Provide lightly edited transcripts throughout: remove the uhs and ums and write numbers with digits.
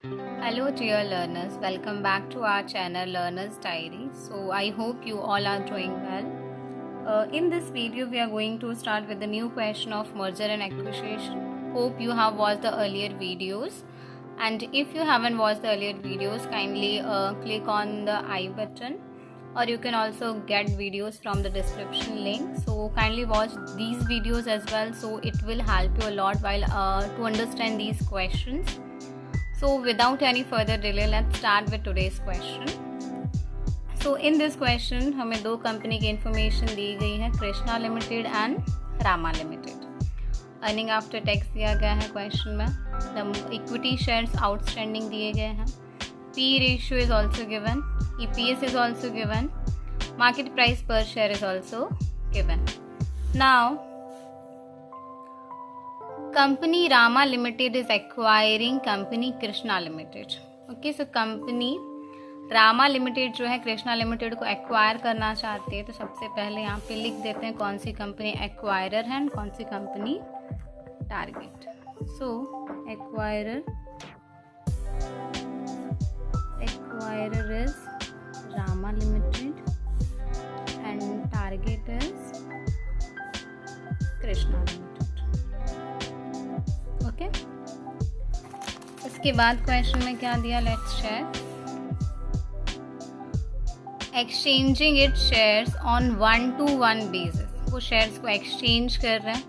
Hello dear learners, welcome back to our channel Learner's Diary. So I hope you all are doing well. In this video we are going to start with the new question of merger and acquisition. Hope you have watched the earlier videos, and if you haven't watched the earlier videos, kindly click on the I button, or you can also get videos from the description link. So kindly watch these videos as well, so it will help you a lot while to understand these questions. So without any further delay, let's start with today's question. So in this question हमें दो company की information दी गई है, Krishna limited and Rama limited. Earning after tax दिया गया है question में. The equity shares outstanding दिए गए हैं. P ratio is also given. EPS is also given. Market price per share is also given. Now company Rama Limited is acquiring company Krishna Limited. Okay, so company Rama Limited जो है Krishna limited को acquire करना चाहते हैं. तो सबसे पहले यहाँ पे लिख देते हैं कौन सी कंपनी एक्वायरर है एंड कौन सी company target. So acquirer is Rama limited and target is Krishna limited. Okay, उसके बाद क्वेश्चन में क्या दिया, let's check. Exchanging it shares on 1-to-1 basis. वो शेयर्स को एक्सचेंज कर रहे हैं.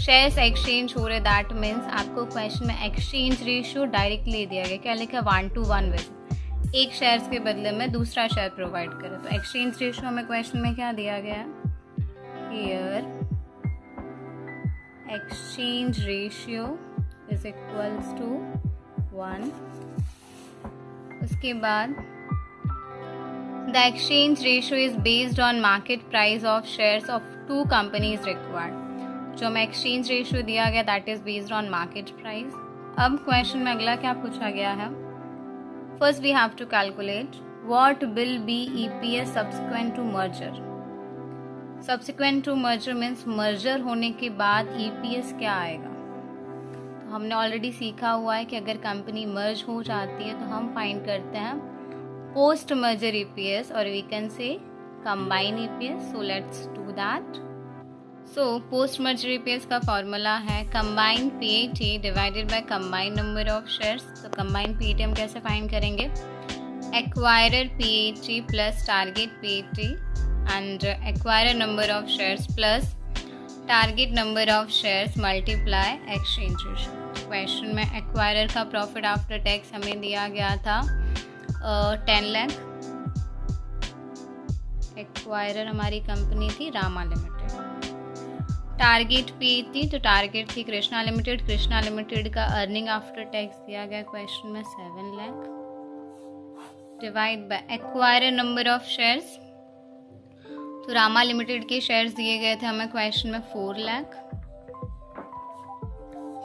शेयर्स एक्सचेंज हो रहे, दैट मीन्स आपको क्वेश्चन में एक्सचेंज रेशियो डायरेक्टली दिया गया. क्या लिखा है, 1-to-1 बेसिस. एक शेयर्स के बदले में दूसरा शेयर प्रोवाइड करे. तो एक्सचेंज रेशियो में क्वेश्चन में क्या दिया गया है, here exchange ratio is equals to 1. उसके बाद the exchange ratio is based on market price of shares of two companies required. जो हमें exchange ratio दिया गया that is based on market price. अब क्वेश्चन में अगला क्या पूछा गया है. First we have to calculate what will be EPS subsequent to merger. Subsequent to merger means merger होने के बाद ईपीएस क्या आएगा. तो हमने ऑलरेडी सीखा हुआ है कि अगर कंपनी मर्ज हो जाती है तो हम फाइंड करते हैं पोस्ट मर्जर ईपीएस और we can say combine EPS. So let's do that. So post merger EPS का फॉर्मूला है combine PAT divided by combine number of shares. तो कंबाइन पीएटी हम कैसे फाइंड करेंगे, acquirer PAT plus target PAT and acquire number of shares plus target number of shares multiply exchange ratio. Question में acquirer का profit after tax हमें दिया गया था 10 लाख. एक्वायरर हमारी कंपनी थी रामा लिमिटेड. टारगेट पी थी, तो टारगेट थी कृष्णा लिमिटेड. कृष्णा लिमिटेड का अर्निंग आफ्टर टैक्स दिया गया क्वेश्चन में 7 lakh. Divide by acquirer number of shares. तो रामा लिमिटेड के शेयर्स दिए गए थे हमें क्वेश्चन में 4 lakh.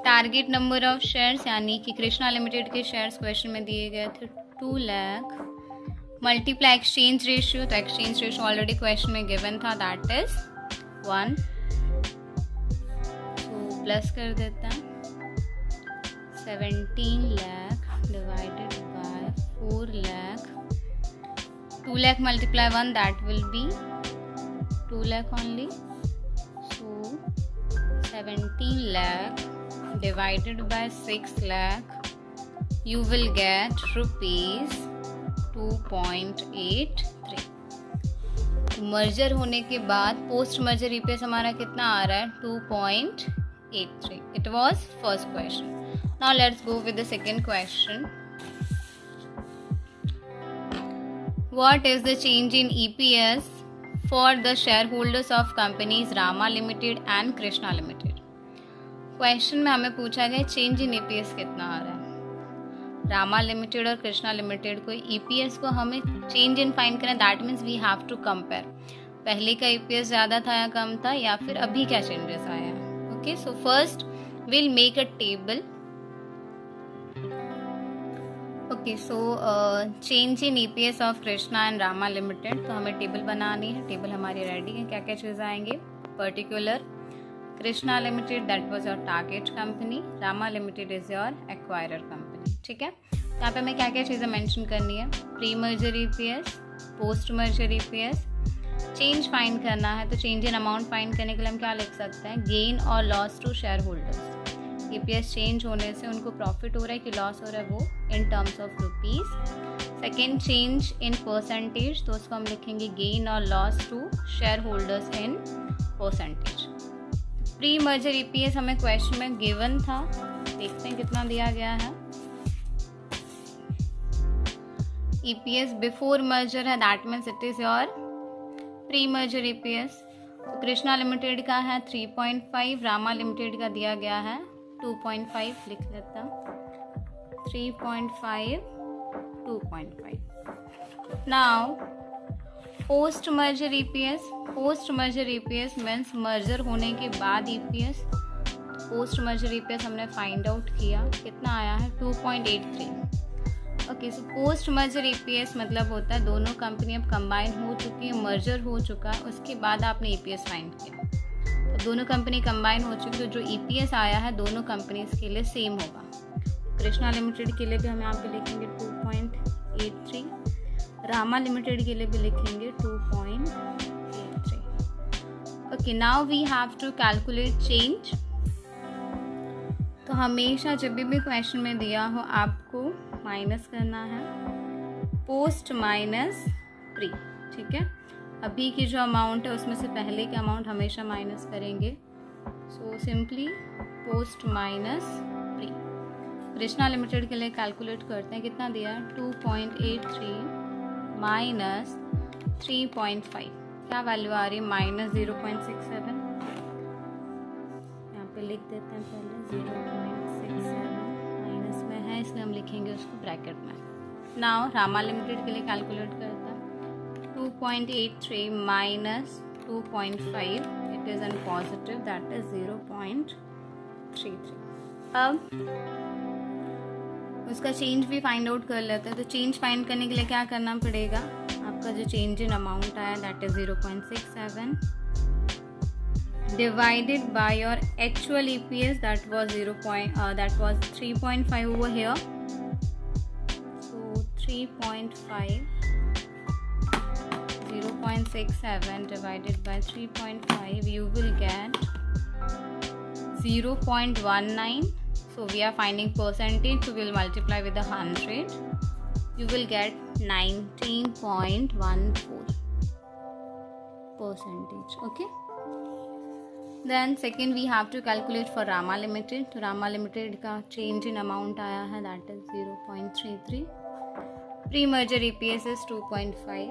Target number of shares यानी कि कृष्णा लिमिटेड के शेयर्स क्वेश्चन में दिए गए थे 2 लाख. मल्टीप्लाई एक्सचेंज रेशियो, तो एक्सचेंज रेशियो ऑलरेडी क्वेश्चन में गिवन था दैट इज 1. तो प्लस कर देता है 17 lakh divided by 4 lakh. 2 lakh multiply 1 that will be 2 lakh only. So 17 lakh divided by 6 lakh you will get rupees 2.83. Merger होने के बाद पोस्ट मर्जर ईपीएस हमारा कितना आ रहा है, 2.83. It was first question. Now let's go with the second question. What is the change in EPS for the shareholders of companies Rama Limited and Krishna Limited? Question में हमें पूछा गया change in EPS कितना आ रहा है. Rama limited और Krishna limited को EPS को हमें चेंज इन फाइंड करना, that means we have to compare पहले का ईपीएस ज़्यादा था या कम था, या फिर अभी क्या चेंजेस आया है. Okay, so first will make a table. Okay, so change in EPS of Krishna and Rama limited. तो हमें टेबल बनानी है. टेबल हमारी रेडी है. क्या क्या चीज़ आएंगे, particular Krishna limited that was your target company, Rama limited is your acquirer company. ठीक है, यहाँ पे हमें क्या क्या चीज़ें मेंशन करनी है, pre merger EPS, post merger EPS, change find करना है, तो चेंज इन अमाउंट फाइंड करने के लिए हम क्या लिख सकते हैं, गेन और loss to shareholders. EPS change होने से उनको प्रॉफिट हो रहा है कि लॉस हो रहा है, वो in terms of rupees. Second, change in percentage, तो उसको हम लिखेंगे गेन और loss to shareholders in percentage. Pre merger EPS हमें क्वेश्चन में गिवन था, देखते हैं कितना दिया गया है। ईपीएस बिफोर मर्जर है, that means it is your pre merger EPS. तो कृष्णा लिमिटेड का है 3.5, रामा लिमिटेड का दिया गया है 2.5, लिख लेता 3.5 2.5। Now post merger EPS, post merger EPS means merger होने के बाद ईपीएस। पोस्ट मर्जर ईपीएस हमने फाइंड आउट किया, कितना आया है 2.83। Okay, so post merger EPS मतलब होता है दोनों कंपनी अब कंबाइन हो चुकी है, मर्जर हो चुका है, उसके बाद आपने ईपीएस फाइंड किया। तो दोनों कंपनी कंबाइन हो चुकी है, तो जो ईपीएस आया है दोनों कंपनीज के लिए सेम होगा। कृष्णा लिमिटेड के लिए भी हम यहाँ पे लिखेंगे 2.83, रामा लिमिटेड के लिए भी लिखेंगे 2.83। Okay, now we have to calculate change. तो हमेशा जब भी क्वेश्चन में दिया हो आपको माइनस करना है, पोस्ट माइनस प्री, ठीक है। अभी की जो अमाउंट है उसमें से पहले का अमाउंट हमेशा माइनस करेंगे। So simply post minus pre. Krishna limited के लिए कैलकुलेट करते हैं, कितना दिया है 2.83 माइनस 3.5, क्या वैल्यू आ रही है -0.67। यहाँ पे लिख देते हैं पहले 0.67, माइनस में है इसलिए हम लिखेंगे उसको ब्रैकेट में। नाउ रामा लिमिटेड के लिए कैलकुलेट करते हैं 2.83 minus 2.5, it is an positive, that is 0.33। अब उसका चेंज भी फाइंड आउट कर लेते हैं। तो चेंज फाइंड करने के लिए क्या करना पड़ेगा, आपका जो चेंज इन अमाउंट आया that is 0.67 divided by your actual EPS that was 3.5 over here. So 3.5, 0.67 divided by 3.5, you will get 0.19. So we are finding percentage, so we will multiply with 100. You will get 19.14%. Okay. Then second we have to calculate for Rama Limited. तो Rama Limited का change in amount आया है that is 0.33. Pre merger EPS is 2.5.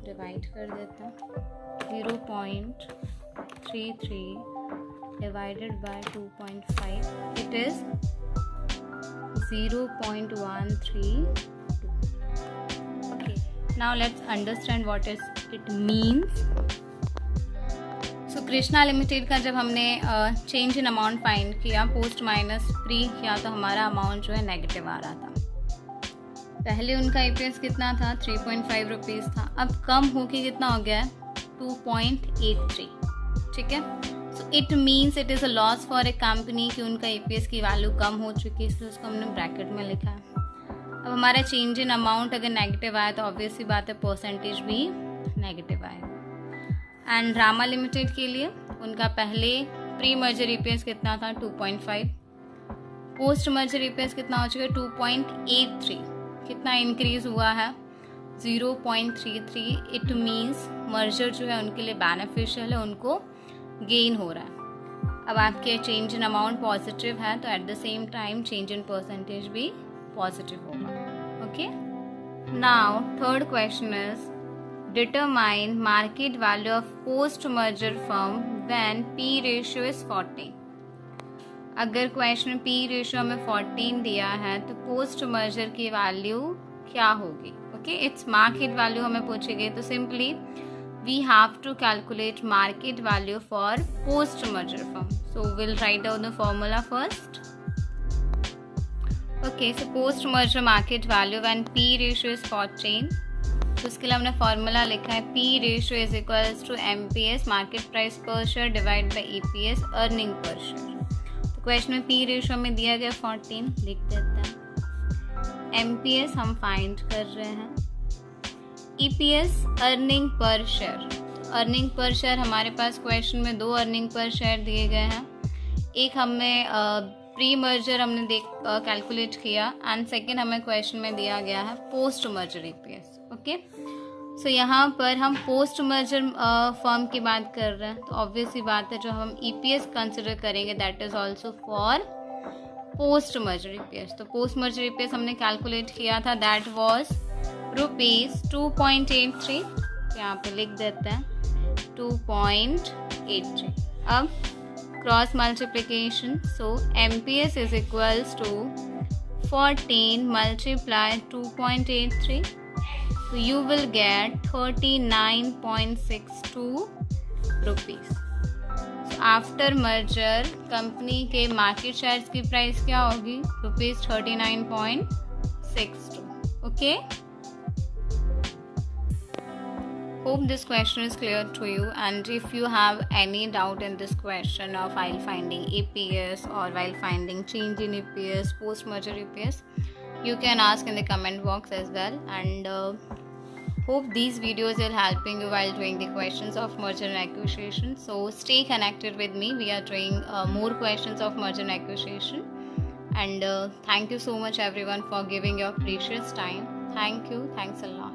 Divide कर देता 0.33 divided by 2.5. It is 0.132. Okay. Now let's understand what it means. So Krishna limited का जब हमने change in amount find किया, पोस्ट माइनस प्री किया, तो हमारा अमाउंट जो है नेगेटिव आ रहा था। पहले उनका ईपीएस कितना था 3.5 रुपीज़ था, अब कम होके कितना हो गया है 2.83, ठीक है। So it means it is a loss for a company कि उनका ईपीएस की वैल्यू कम हो चुकी है, इसलिए उसको हमने ब्रैकेट में लिखा है। अब हमारा चेंज इन अमाउंट अगर नेगेटिव आया तो ऑब्वियस सी बात है परसेंटेज भी नेगेटिव आएगा। एंड रामा लिमिटेड के लिए उनका पहले प्री मर्जर ईपीएस कितना था 2.5, पोस्ट मर्जर ईपीएस कितना हो चुका है 2.83, कितना इंक्रीज हुआ है 0.33। इट मीन्स मर्जर जो है उनके लिए बेनिफिशियल है, उनको गेन हो रहा है। अब आपके चेंज इन अमाउंट पॉजिटिव है तो at the same time change in percentage भी पॉजिटिव होगा। Okay, now third question is determine market value of post merger firm when P ratio is 14। अगर क्वेश्चन P रेशियो में 14 दिया है तो post merger की वैल्यू क्या होगी। ओके, इट्स मार्केट वैल्यू हमें पूछेगी, तो simply we have to calculate market value for post merger firm. So will write down the formula first. Okay, so post merger market value when P ratio is 14, तो उसके लिए हमने formula लिखा है P ratio is equals to MPS market price per share divide by EPS earning per share. तो question में P ratio में दिया गया 14, लिख देते हैं MPS हम फाइंड कर रहे हैं, EPS earning per share. Earning per share हमारे पास क्वेश्चन में 2 अर्निंग पर शेयर दिए गए हैं, एक हमें प्री मर्जर हमने कैलकुलेट किया एंड सेकेंड हमें क्वेश्चन में दिया गया है पोस्ट मर्जर EPS। ओके, सो यहाँ पर हम पोस्ट मर्जर फर्म की बात कर रहे हैं, तो ऑब्वियस ही बात है जो हम EPS कंसिडर करेंगे that is also for post merger EPS। तो पोस्ट मर्जर EPS हमने कैलकुलेट किया था, दैट वॉज ₹2.83। यहाँ पे लिख देते हैं 2.83। अब cross multiplication, so MPS is equals to 14 multiply 2.83, so you will get 39.62 rupees। So after merger company के मार्केट शेयर्स की प्राइस क्या होगी? ₹39.62। Okay, hope this question is clear to you, and if you have any doubt in this question of while finding EPS or while finding change in EPS, post merger EPS, you can ask in the comment box as well, and hope these videos are helping you while doing the questions of merger and acquisition. So stay connected with me, we are doing more questions of merger and acquisition, and thank you so much everyone for giving your precious time. Thank you, thanks a lot.